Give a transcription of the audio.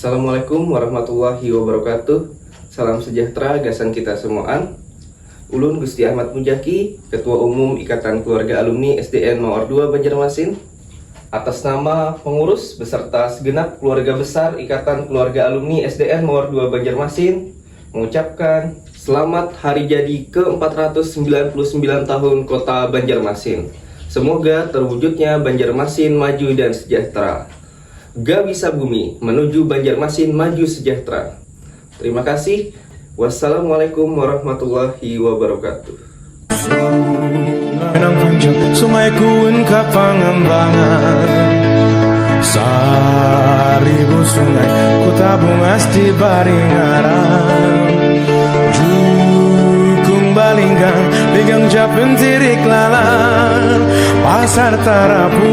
Assalamualaikum warahmatullahi wabarakatuh. Salam sejahtera gasan kita semuaan. Ulun Gusti Ahmad Mujaki, Ketua Umum Ikatan Keluarga Alumni SDN Mawar 2 Banjarmasin, atas nama pengurus beserta segenap keluarga besar Ikatan Keluarga Alumni SDN Mawar 2 Banjarmasin, mengucapkan selamat hari jadi ke-499 tahun Kota Banjarmasin. Semoga terwujudnya Banjarmasin maju dan sejahtera. Gawisa Bumi menuju Banjarmasin maju sejahtera. Terima kasih. Wassalamualaikum warahmatullahi wabarakatuh. Sungai Kuun ke Pangembangan, seribu sungai ku tabung asti baringaran. Jukung balinggang ligang japun tirik lalan, pasar Tarapu